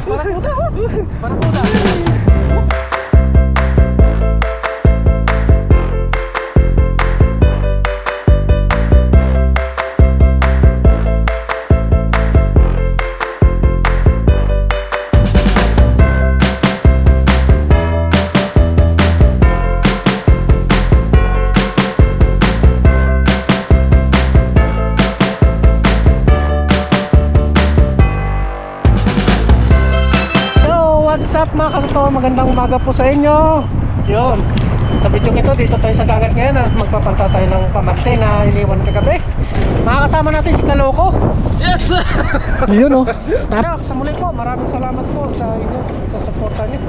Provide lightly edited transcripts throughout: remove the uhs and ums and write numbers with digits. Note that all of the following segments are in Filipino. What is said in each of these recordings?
Barakuda. Barakuda. What's up mga katoto, magandang umaga po sa inyo. Yun, sa video ito, dito tayo sa dagat ngayon at magpapanta tayo ng pamante na iniwan kagabi. Makakasama natin si Kaloko. Yes! Yun o. Sa muli po, maraming salamat po sa inyo, sa suporta niyo.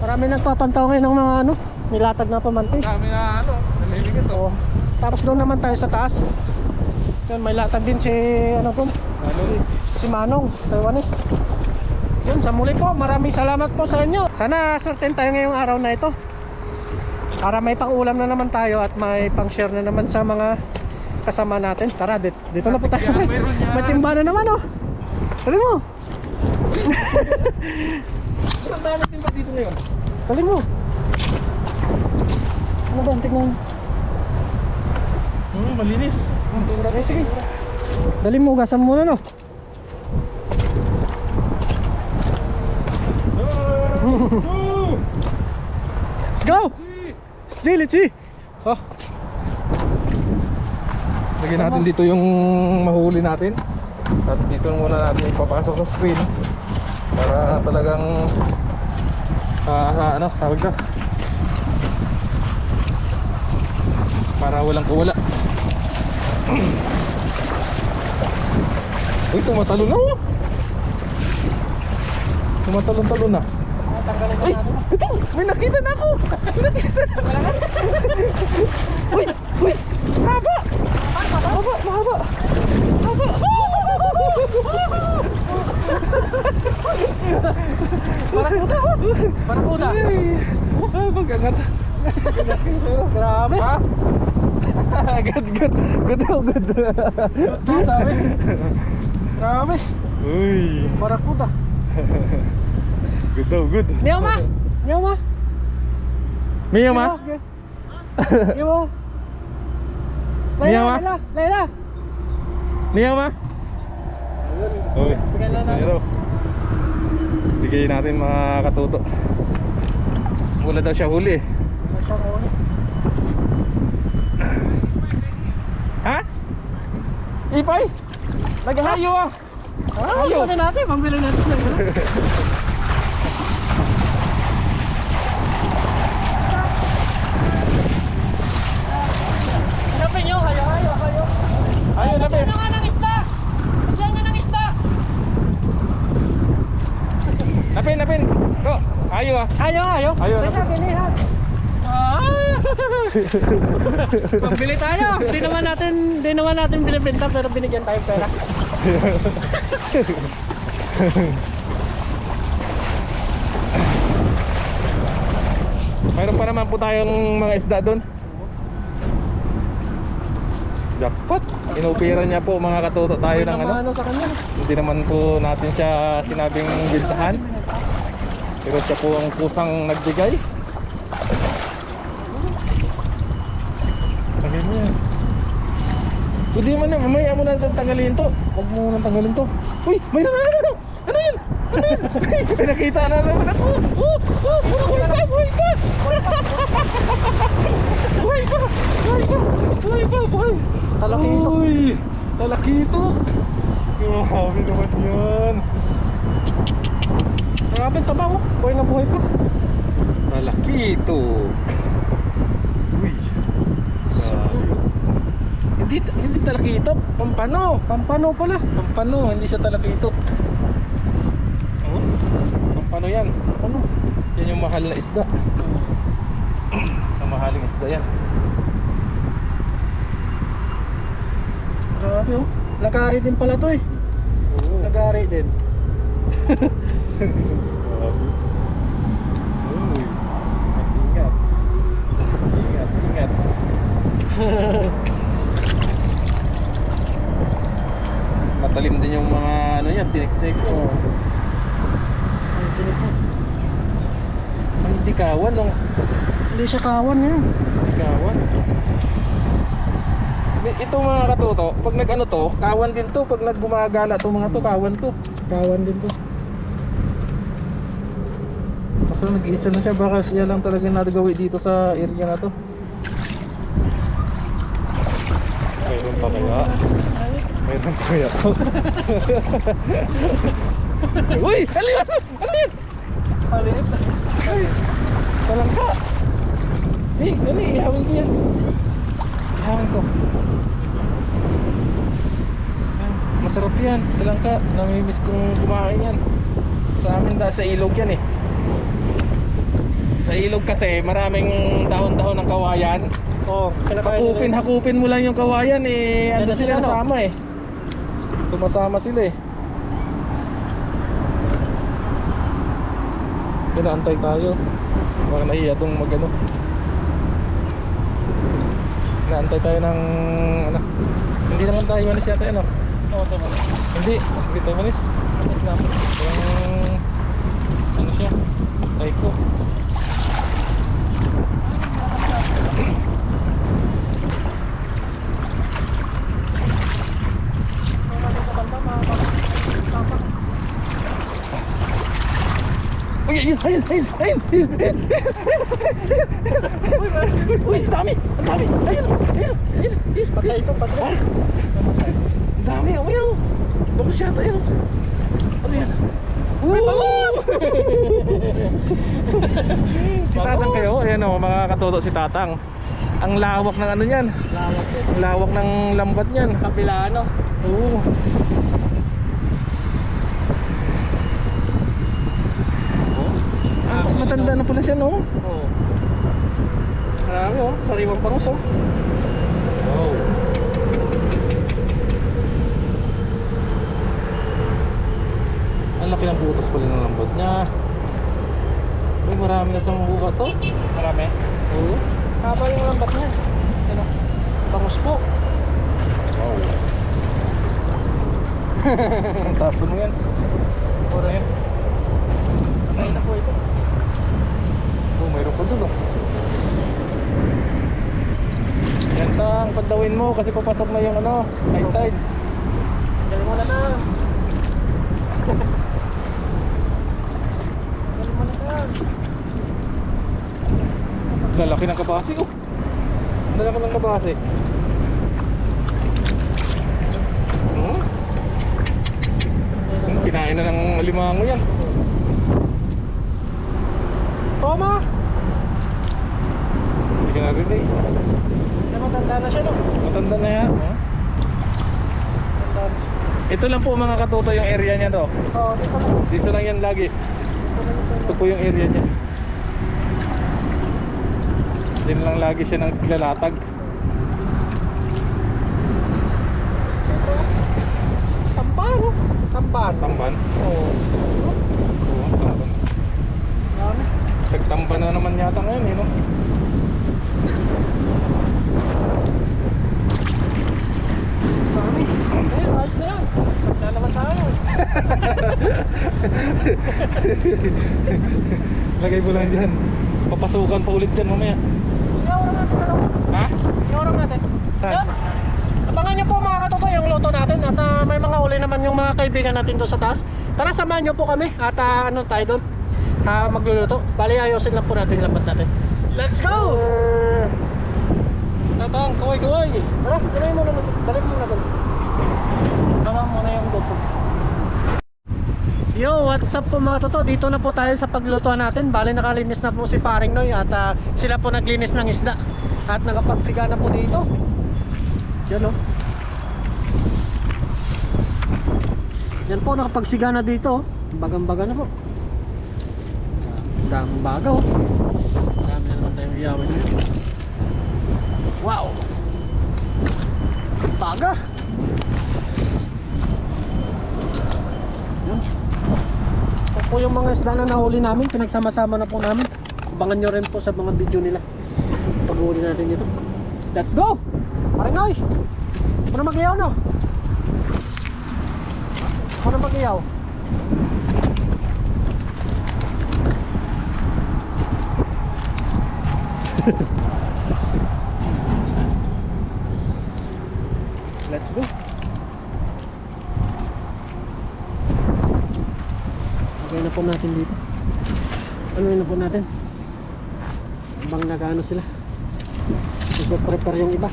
Marami nagpapantaw ngayon ng mga nilatag na pamante. Kami na naliligit to. Tapos doon naman tayo sa taas. Yun, may latag din si si Manong, Taiwanese. Yun, sa muli po, maraming salamat po sa inyo. Sana sorten tayo ngayong araw na ito para may pang-ulam na naman tayo at may pang-share na naman sa mga kasama natin. Tara, dito na po tayo. May timba na naman oh. Dali mo. Ang dami timba dito ngayon. Dali mo. Ano ba, tignan. Malinis. Sige. Dali mo, ugasan muna no. Let's go! Let's go! Oh. Lagyan natin dito yung mahuli natin. At dito muna natin ipapasok sa screen para talagang tawag na, para walang kuwala. Uy, tumatalon na oh. Tumatalon-talon na. Uy, ito! May nakita na ako! May nakita na ako! Uy! Uy! Haba! Mahaba! Mahaba! Haba! Barakuda! Barakuda! Ah, pagkagat. Grabe! Ha? Agad, agad. Good daw, good. Good sabi. Grabe! Uy! Barakuda! Good daw, good. Niyaw ma! Niyaw ma! Miyaw ma? Niyaw ma! Niyaw ma? Layla! Layla! Miyaw ma? Uy, Bigyan gusto na niyo raw. Bigay natin mga katuto. Wala daw siya huli eh. Ha? Ipay? Naghahayo ah. Ayaw! Pambili natin! Pambili natin! Hanapin nyo! Hayo! Hayo! Hayo! Ayaw na Bigyan nga ng isda! Bigyan nga ng isda! Napin, napin. Go. Ayaw ah. Hayo! Hayo! Hayo, Basta hanapin. ginihan! Pambili tayo! Di naman natin binibenta pero binigyan tayo pera. Mayroon pa naman po tayong mga isda doon. Jackpot. Inopera niya po mga katuto tayo ng ano. Sa kanya. Hindi naman po natin siya sinabing bintahan. Pero siya po ang kusang nagbigay. Lagyan mo yan. Hindi man na, mamaya mo na tanggalin to. Huwag mo nang tanggalin to. Uy, may nanalo! Ano yan? Ano yan? May nakita na naman ako. Buhay pa! Buhay pa! Buhay pa! Buhay pa! Buhay pa! Buhay! Talakito. Uy! Talakito! Grabe naman yan. Grabe taba oh. Buhay na buhay pa. Talakito. Uy. Grabe. Hindi talakito, pampano. Pampano pala. Pampano, hindi siya talakito. Oh, pampano yan. Ano? Yan yung mahal na isda. Ang mahaling isda yan. Grabe oh. Lagari din pala to eh. Oo. Lagari din. Grabe. Uy. Ingat. Ingat, ingat. Matalim din yung mga ano yan, tinik-tinik ko. Oo. Ay, tinik mo. Ay, hindi kawan no. Hindi siya kawan yan. Hindi kawan. Ito mga katuto, pag nag-ano to, kawan din to. Pag naggumagala to mga to, kawan to. Kawan din to. Kaso nag-iisa na siya, baka siya lang talaga nagagawi dito sa area na to. Mayroon pa kaya? Mayroon pa kaya? Uy! Ano yun? Ano yun? Palit. Ay! Talangka! Ano ihawin ko yan? Ihawin ko. Yan, masarap yan, talangka. Namimiss kong kumain yan. Sa amin sa ilog yan eh. Sa ilog kasi maraming dahon-dahon ng kawayan. Oo. Hakupin mo lang yung kawayan eh. Ano Ano sila sila, no? nasama eh. Sumasama sila eh. Pinaantay tayo. Baka nahiya tong magano. Naantay tayo ng ano. Hindi naman tayo manis yata ano. Oo, tama. Hindi tayo manis. Yung ano siya? Taiko. Uy, ayun. Uy, ang dami. Ayun. Patay ito, patay. Ang dami, ayun. Bakos yata yun. Ano yan? Si Tatang kayo, ayan o, mga katuto si Tatang. Ang lawak ng ano niyan. Lawak yun. Ang lawak ng lambat niyan. Kabila ano? Oo. Matanda na pala siya, no? Oo. Marami oh, sariwang bangus oh. Wow. Ang laki ng butas pala ng lambat niya. Uy, marami na siyang buka to. Marami. Oo. Haba yung lambat niya. Ano? Bangus po. Wow. Tapon mo yan. Oras. Ayan. Patay na po ito. Oh, mayroon pa dun oh. Yan tang, padawin mo kasi papasok na yung ano, high tide. Galing mo na na. Galing mo na na. Lalaki ng kabase oh. Lalaki ng kabase. Kinain na ng limango yan. Toma! Hindi ka narinig. Matanda na siya no? Matanda na yan. Matanda. Ito lang po mga katuto yung area niya to. Oo, dito na. Dito lang yan lagi. Ito po yung area niya. Diyan lang lagi siya naglalatag. Tamban oh. Tamban. Tamban? Oo. Oo, tamban. Dami. Tagtamban na naman yata ngayon eh, no? Dami. Eh, ayos na yan. Isang na naman tayo. Lagay mo lang dyan. Papasukan pa ulit dyan mamaya. Iyawarang natin na lang. Ha? Iyawarang natin. Saan? Yan. Abangan nyo po mga katoto yung luto natin. At may mga uli naman yung mga kaibigan natin doon sa taas. Tara, samahan nyo po kami. At ano tayo doon? Magluluto. Bali, ayusin lang po natin yung lambat natin. Let's go! Tatang, kaway-kaway. Tara, dali mo na natin. Dali mo na doon. Baka muna yung luto. Yo, what's up po mga toto? Dito na po tayo sa paglutuan natin. Bali nakalinis na po si Paring Noy at sila po naglinis ng isda. At nakapagsiga na po dito. Yan o. Yan po, nakapagsiga na dito. Bagang-baga na po. Daming baga o. Marami na naman tayong iyawin dito. Wow! Baga! Yan. Ito po yung mga isda na nahuli namin. Pinagsama-sama na po namin. Abangan nyo rin po sa mga video nila pag-huli natin dito. Let's go! Parang Noy! Ano mag-iyaw no? iyaw. Let's go. Lagay na po natin dito. Ano na po natin? Habang nag-ano sila. Prepare yung iba.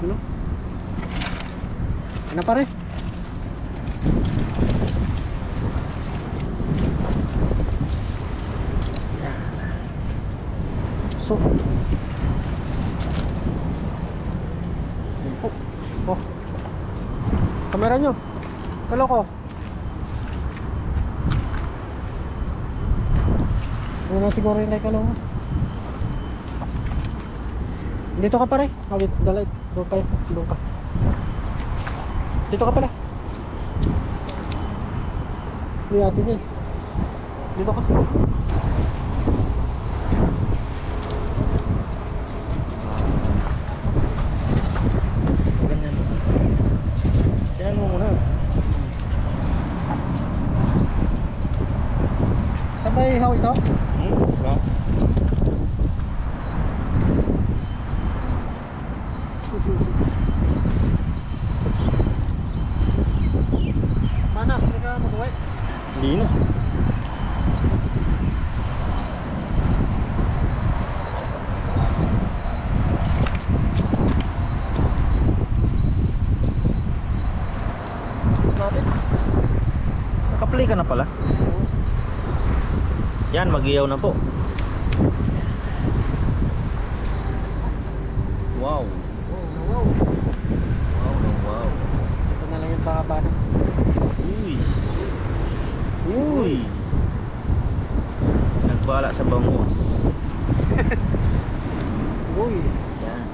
Ano? Ano pare? So oh, kamera nyo kaloko. Ano na siguro yung kaloko. Dito ka pare. Oh, it's the light. Doon kayo. Doon ka. Dito ka pala. Hindi atin yan. Dito ka. Ganyan. Siyan mo muna. Saan ba ihaw ito? Ba? Mana? Hindi ka mag-uwi? Hindi na. Natin? Nakaplay ka na pala. Yan, mag-iyaw na po. Wow. Wow. Wow. Ito na lang yung pangaba na. Uy. Nagbala sa bangus. Uy. Yan.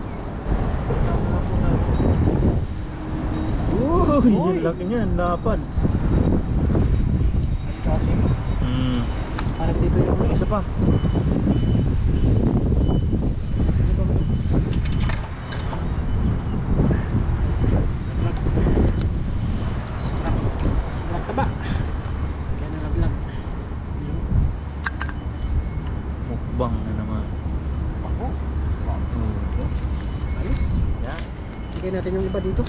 Uy, Uy. ang laki niyan, lapad. Kasi parang dito yung Isa pa. Sebelah ka ba? Kaya nalaglag. Mukbang na naman. Ako. Ayos. Yan. Lagay natin yung iba dito.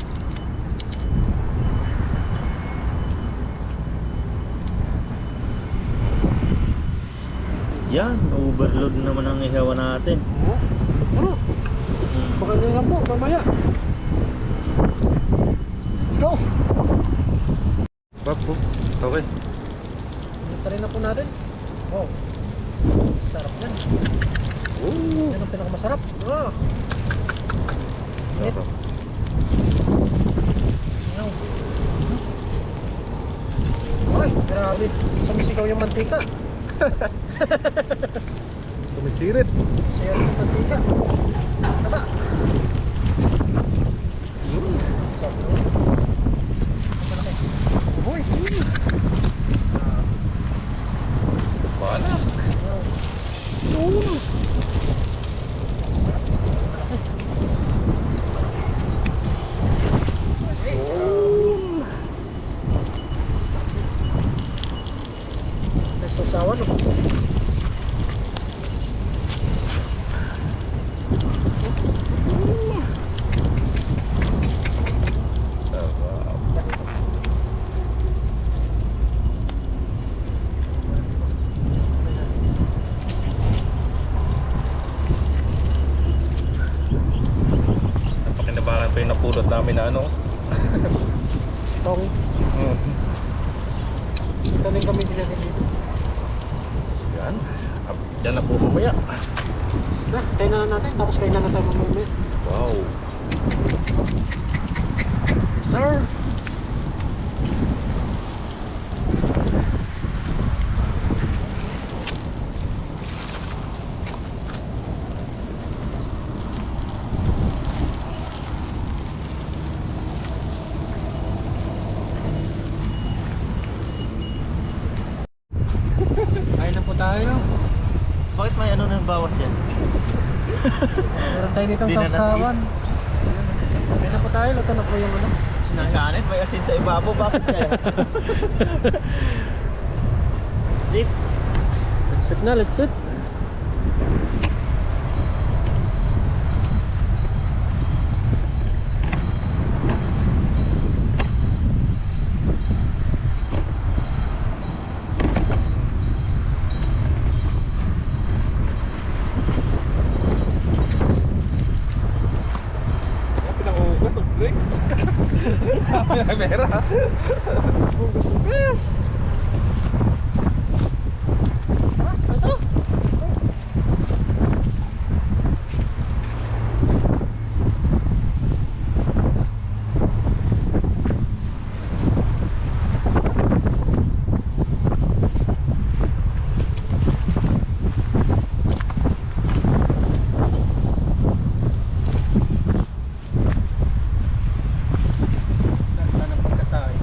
Yan, overload naman ang ihawa natin. Oo. Ano? Baka nyo lang po, mamaya. Let's go. Bapo. Okay. Ito rin na po natin. Wow. Sarap yan. Yan ang pinakamasarap. Ah. Init. Ano? Ay, grabe. Sumisigaw yung mantika. Tumisirit. Siya yung mantika. Taba. Yun. Sarap. Uy. Bala. Yun. Nagsasawan o? Napakinabangan pa yung napulot namin na ano. Tong. Ito rin kami dinagin dito. Yan. Yan na po mamaya. Kain na natin, tapos kain na tayo mamaya. Wow. Sir! Kain na po tayo. Bakit may ano ng bawas yan? Meron tayo ditong Di na sausawan. natis. Kaya na po tayo, luto na po yung ano. Sinangkanin, may asin sa ibabaw. Bakit kaya? Sit. Let's sit na, let's sit. Pinangugas of drinks. Mera. Ugas. Ito. Ganda ng pagkasay.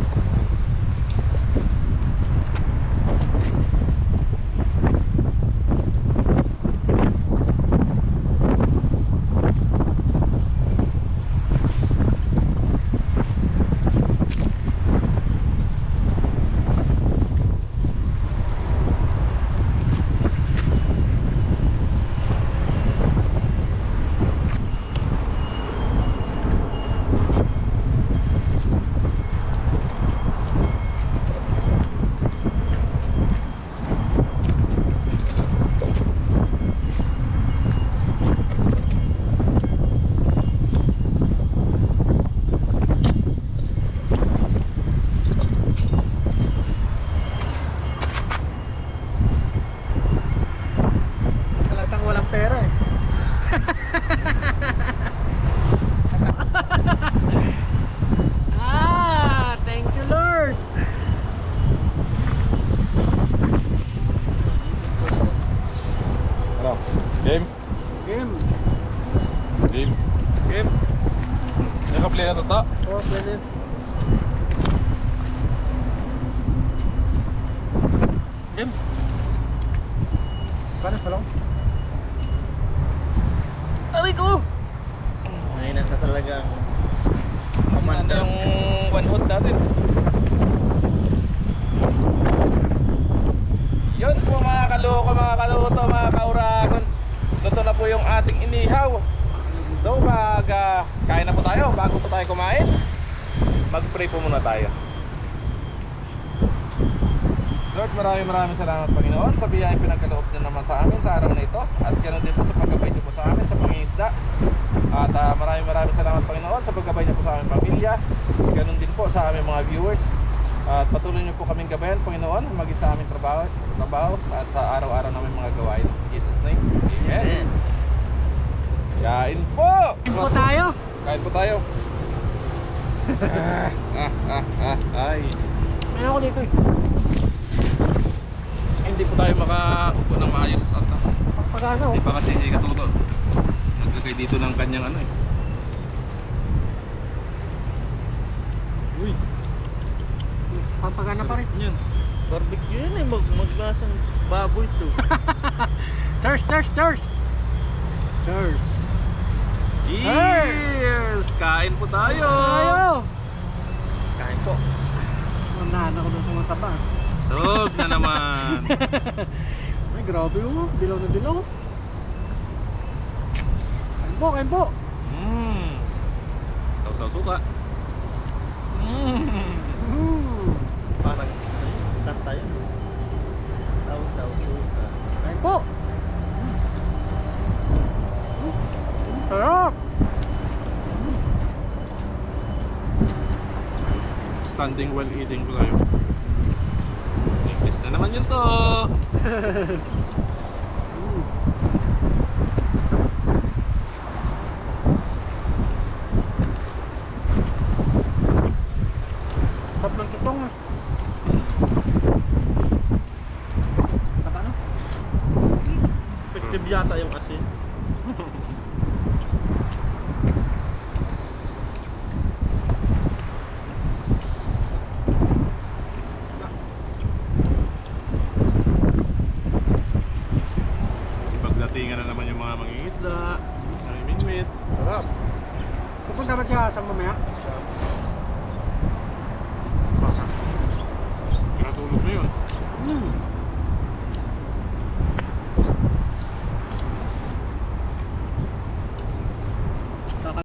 Talatang walang pera eh. Thank you Lord. Ano? Game? Game. Game? Game. Naka-play na to? Oh, pwede. Game. Paano pa lang? Aray ko! Mahina na talaga ang Ano yung one hot natin? Yun po mga kaloko, mga kaluto, mga kauragon. Luto na po yung ating inihaw. So kain na po tayo. Bago po tayo kumain, mag-pray po muna tayo. Lord, maraming salamat Panginoon sa biyayang pinagkaloob niyo naman sa amin sa araw na ito. At ganoon din po sa paggabay niyo po sa amin sa pangingisda. At maraming salamat Panginoon sa paggabay niyo po sa aming pamilya. Ganoon din po sa aming mga viewers. At patuloy niyo po kaming gabayan Panginoon, maging sa aming trabaho at sa araw-araw namin mga gawain. In Jesus name, Amen. Kain po! Kain po tayo. Kain po tayo. Ay. Ano ako dito eh? Hindi po tayo makaupo ng maayos at Pagpagana oh. hindi pa kasi katuto. Naglagay dito ng kanyang ano eh. Uy, Pagpagana pa rin. yan. Barbecue yan eh, maglasang baboy to. Cheers, cheers, cheers. Cheers. Cheers! Kain po tayo! Tayo. Kain po. Unahan ako dun sa mga taba. Sog na naman! Ay, grabe oh. Dilaw na dilaw. Kain po, kain po. Sausaw suka. Parang tayo. Saw-saw suka. Kain po. Sarap. Standing while eating po tayo. English na naman yun to! Sarap ng tutong ah. Taba no? Effective yata yung asin. Sarap. Pupunta ba siya sa mamaya? Baka. Natulog na yun. Hmm.